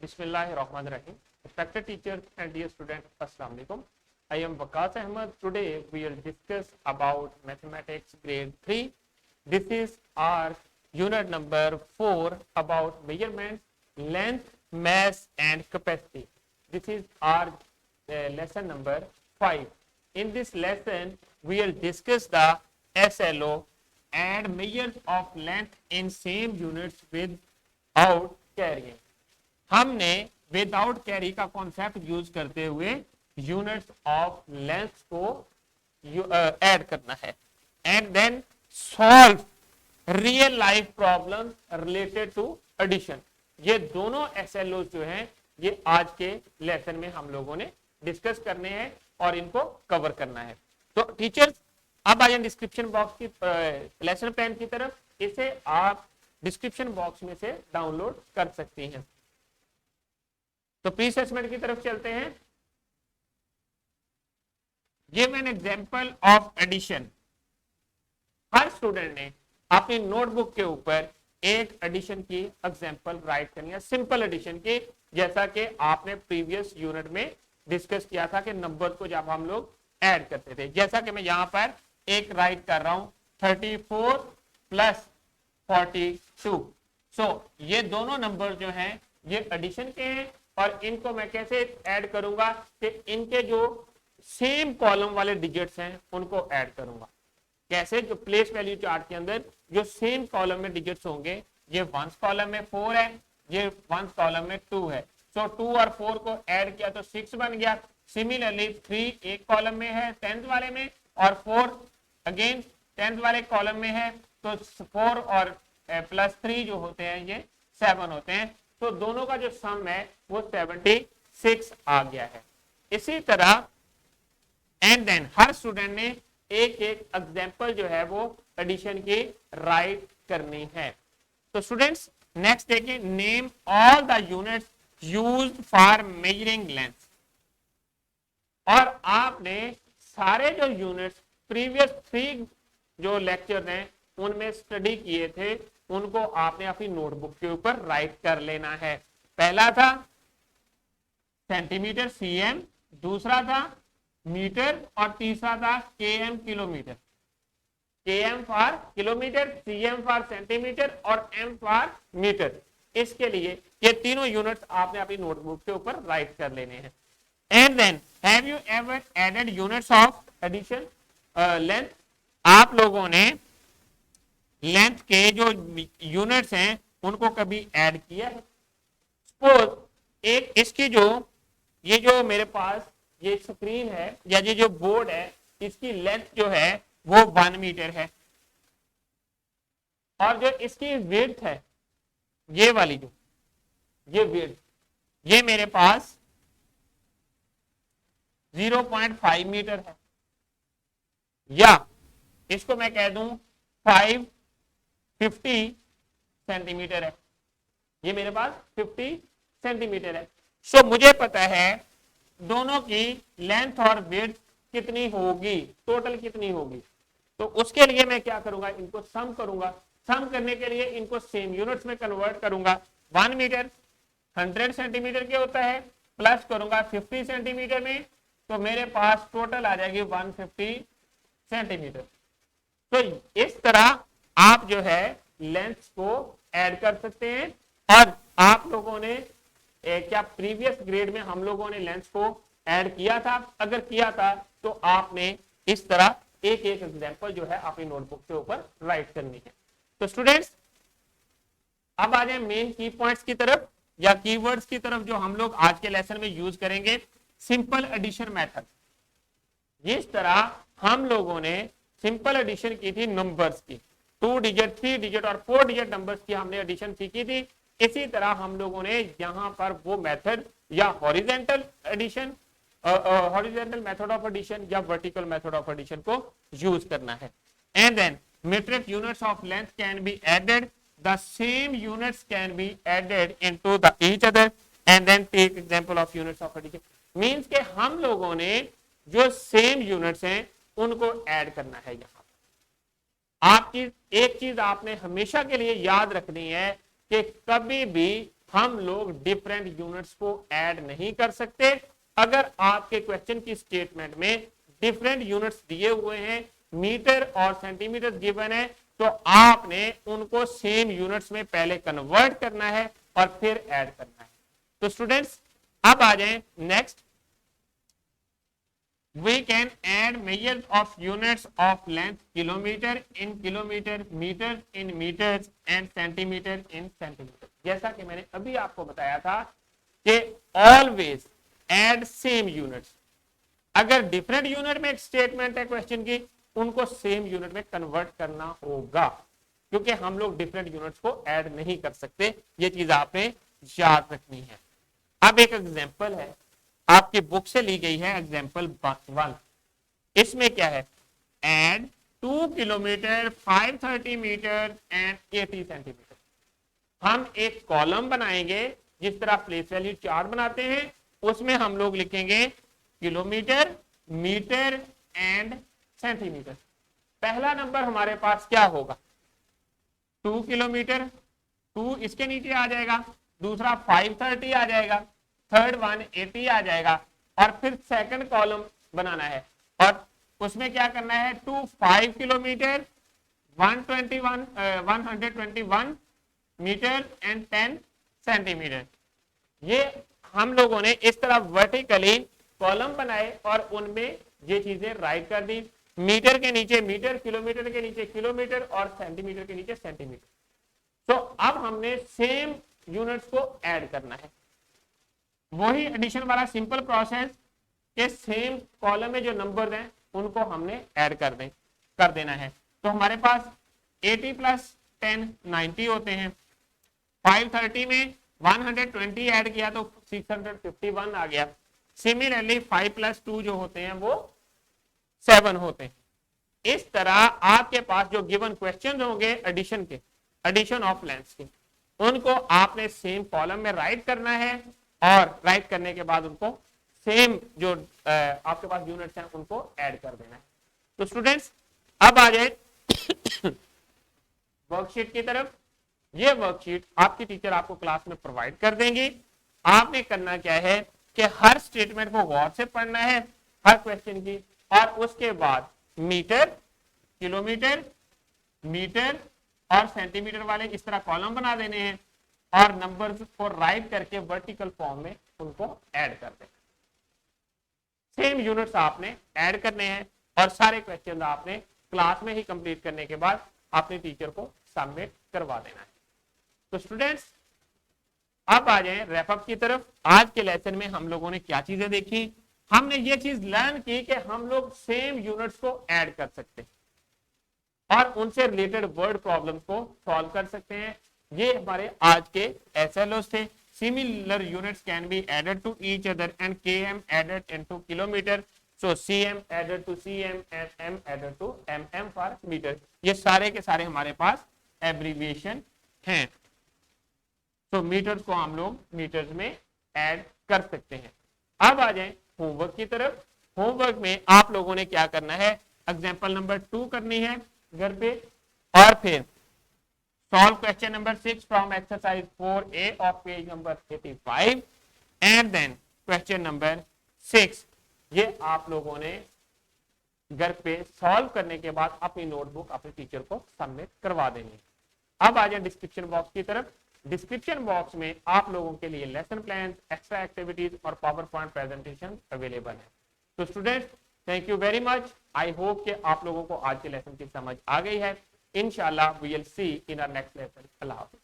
Bismillahirrahmanirrahim. Respected teachers and dear students, Assalamu alaikum. I am Waqas Ahmed. Today we will discuss about mathematics grade 3. This is our unit number 4 about measurements, length, mass and capacity. This is our lesson number 5. In this lesson we will discuss the SLO and measures of length in same units without carrying. हमने without carry का concept use करते हुए units of length को add करना है and then solve real life problem related to addition. ये दोनों SLO जो हैं ये आज के लेसन में हम लोगों ने डिस्कस करने हैं और इनको कवर करना है। तो टीचर्स अब आ जाए डिस्क्रिप्शन बॉक्स की लेसन प्लान की तरफ। इसे आप डिस्क्रिप्शन बॉक्स में से डाउनलोड कर सकती हैं। तो प्री असेसमेंट की तरफ चलते हैं। Give an example of addition. हर स्टूडेंट ने अपनी नोटबुक के ऊपर एक एडिशन की एग्जांपल राइट करनी है, सिंपल एडिशन की, जैसा कि आपने प्रीवियस यूनिट में डिस्कस किया था कि नंबर को जब हम लोग ऐड करते थे। जैसा कि मैं यहां पर एक राइट कर रहा हूं 34 प्लस 42। सो ये दोनों नंबर जो हैं ये एडिशन के हैं और इनको मैं कैसे ऐड करूंगा कि इनके जो सेम कॉलम वाले डिजिट्स हैं उनको ऐड करूंगा। कैसे? जो प्लेस वैल्यू चार्ट के अंदर जो सेम कॉलम में डिजिट्स होंगे, ये वंस कॉलम में 4 है, ये वंस कॉलम में 2 है। सो 2 और 4 को ऐड किया तो 6 बन गया। सिमिलरली 3 एक कॉलम में है 10th वाले में और 4 अगेन 10th वाले कॉलम में है, तो 4 और प्लस 3 जो होते हैं ये 7 होते हैं। तो दोनों का जो सम है वो 76 आ गया है। इसी तरह एंड देन हर स्टूडेंट ने एक एक एग्जांपल जो है वो एडिशन की राइट करनी है। तो स्टूडेंट्स नेक्स्ट देखिए, name all the units used for measuring length. और आपने सारे जो यूनिट्स प्रीवियस 3 जो लेक्चर हैं उनमें स्टडी किए थे उनको आपने अपनी नोटबुक के ऊपर राइट कर लेना है। पहला था सेंटीमीटर सीएम, दूसरा था मीटर और तीसरा था KM kilometre. KM for kilometre, CM for centimetre और एम फॉर मीटर। इसके लिए ये तीनों यूनिट्स आपने अपनी नोटबुक के ऊपर राइट कर लेने हैं। And then have you ever added units of addition length? आप लोगों ने लेंथ के जो यूनिट्स हैं उनको कभी ऐड किया है? सपोज एक इसकी ये जो मेरे पास ये स्क्रीन है या ये जो बोर्ड है इसकी लेंथ जो है वो 1 मीटर है और जो इसकी विड्थ है ये वाली जो ये विड्थ ये मेरे पास 0.5 मीटर है, या इसको मैं कह दूं 50 सेंटीमीटर है। ये मेरे पास 50 सेंटीमीटर है। सो मुझे पता है दोनों की लेंथ और विड्थ कितनी होगी, टोटल कितनी होगी। तो उसके लिए मैं क्या करूंगा, इनको सम करूंगा। सम करने के लिए इनको सेम यूनिट्स में कन्वर्ट करूंगा। 1 मीटर 100 सेंटीमीटर के होता है, प्लस करूंगा 50 सेंटीमीटर में, तो मेरे पास टोटल आ जाएगी 150 सेंटीमीटर। तो इस तरह आप जो है लेंथ को ऐड कर सकते हैं। और आप लोगों ने क्या प्रीवियस ग्रेड में हम लोगों ने लेंथ को ऐड किया था? अगर किया था तो आपने इस तरह एक एक एग्जांपल जो है अपनी नोटबुक के ऊपर राइट करनी है। तो स्टूडेंट्स अब आ जाए मेन की पॉइंट्स की तरफ या कीवर्ड्स की तरफ जो हम लोग आज के लेसन में यूज करेंगे। Simple addition method. जिस तरह हम लोगों ने सिंपल एडिशन की थी नंबर्स की, 2 डिजिट 3 डिजिट और 4 डिजिट नंबर्स की हमने एडिशन सीखी थी, इसी तरह हम लोगों ने यहां पर वो मेथड या horizontal addition, horizontal method of addition या वर्टिकल मेथड ऑफ एडिशन को यूज करना है। And then metric units of length can be added, the same units can be added into the each other and then take example of units of addition। Means के हम लोगों ने जो same units हैं उनको add करना है। यहाँ आपकी एक चीज आपने हमेशा के लिए याद रखनी है कि कभी भी हम लोग डिफरेंट यूनिट्स को ऐड नहीं कर सकते। अगर आपके क्वेश्चन की स्टेटमेंट में डिफरेंट यूनिट्स दिए हुए हैं, मीटर और सेंटीमीटर गिवन है, तो आपने उनको सेम यूनिट्स में पहले कन्वर्ट करना है और फिर ऐड करना है। तो स्टूडेंट्स अब आ जाएं next. We can add measures of units of length kilometer in kilometer, meters in meters and centimeter in centimeter। जैसा कि मैंने अभी आपको बताया था कि always add same units। अगर डिफरेंट यूनिट में एक स्टेटमेंट है क्वेश्चन की, उनको सेम यूनिट में कन्वर्ट करना होगा, क्योंकि हम लोग डिफरेंट यूनिट्स को ऐड नहीं कर सकते। ये चीज आपने याद रखनी है। अब एक एग्जांपल है, आपकी बुक से ली गई है, एग्जांपल 1। इसमें क्या है, add 2 kilometre 530 metre and 80 centimetre. हम एक कॉलम बनाएंगे, जिस तरह प्लेस वैल्यू चार्ट बनाते हैं, उसमें हम लोग लिखेंगे किलोमीटर, मीटर एंड सेंटीमीटर। पहला नंबर हमारे पास क्या होगा, 2 किलोमीटर, 2 इसके नीचे आ जाएगा, दूसरा 530 आ जाएगा, थर्ड 180 आ जाएगा, और फिर सेकंड कॉलम बनाना है और उसमें क्या करना है, 5 किलोमीटर 121 मीटर एंड 10 सेंटीमीटर। ये हम लोगों ने इस तरह वर्टिकली कॉलम बनाए और उनमें ये चीजें राइट कर दी। मीटर के नीचे मीटर, किलोमीटर के नीचे किलोमीटर और सेंटीमीटर के नीचे सेंटीमीटर। तो अब हमने सेम यूनिट्स को ऐड करना है। वही एडिशन वाला सिंपल प्रोसेस के सेम कॉलम में जो नंबर हैं उनको हमने ऐड कर देना है। तो हमारे पास 80 प्लस 10 90 होते हैं। 530 में 120 ऐड किया तो 651 आ गया। सिमिलरली 5 प्लस 2 जो होते हैं वो 7 होते हैं। इस तरह आपके पास जो गिवन क्वेश्चन होंगे एडिशन के, एडिशन ऑफ लेंथ्स के, उनको आपने सेम कॉलम में राइट करना है और राइट करने के बाद उनको सेम जो आपके पास यूनिट्स हैं उनको ऐड कर देना है। तो स्टूडेंट्स अब आ जाए वर्कशीट की तरफ। ये वर्कशीट आपकी टीचर आपको क्लास में प्रोवाइड कर देंगी। आपने करना क्या है कि हर स्टेटमेंट को गौर से पढ़ना है, हर क्वेश्चन की, और उसके बाद मीटर, किलोमीटर, मीटर और सेंटीमीटर वाले इस तरह कॉलम बना देने हैं और नंबर्स को राइट करके वर्टिकल फॉर्म में उनको ऐड कर देना। सेम यूनिट्स आपने ऐड करने हैं और सारे क्वेश्चन आपने क्लास में ही कंप्लीट करने के बाद अपने टीचर को सबमिट करवा देना है। तो स्टूडेंट्स अब आ जाएं रैपअप की तरफ। आज के लेसन में हम लोगों ने क्या चीजें देखी, हमने ये चीज लर्न की कि हम लोग सेम यूनिट्स को ऐड कर सकते हैं और उनसे रिलेटेड वर्ड प्रॉब्लम को सॉल्व कर सकते हैं। ये हमारे आज के SLOs थे। Similar units can be added to each other and km added into kilometre, so cm added to cm and m added to mm for metre. ये सारे के सारे हमारे पास एब्रीविएशन हैं। तो मीटर्स को हम लोग मीटर्स में ऐड कर सकते हैं। अब आ जाएं होमवर्क की तरफ। होमवर्क में आप लोगों ने क्या करना है, एग्जांपल नंबर 2 करनी है घर पे, और फिर solve question number 6 from exercise 4A of page number 85 and then question number 6। ये आप लोगों ने घर पे सॉल्व करने के बाद अपनी नोटबुक अपने टीचर को सबमिट करवा देनी है। अब आ जाए डिस्क्रिप्शन बॉक्स की तरफ। डिस्क्रिप्शन बॉक्स में आप लोगों के लिए लेसन प्लान, एक्स्ट्रा एक्टिविटीज और पावर पॉइंट प्रेजेंटेशन अवेलेबल है। तो students thank you very much. I hope कि आप लोगों को आज के लेसन की समझ आ गई है। इंशाल्लाह we will see in our next lesson. अल्लाह हाफिज़।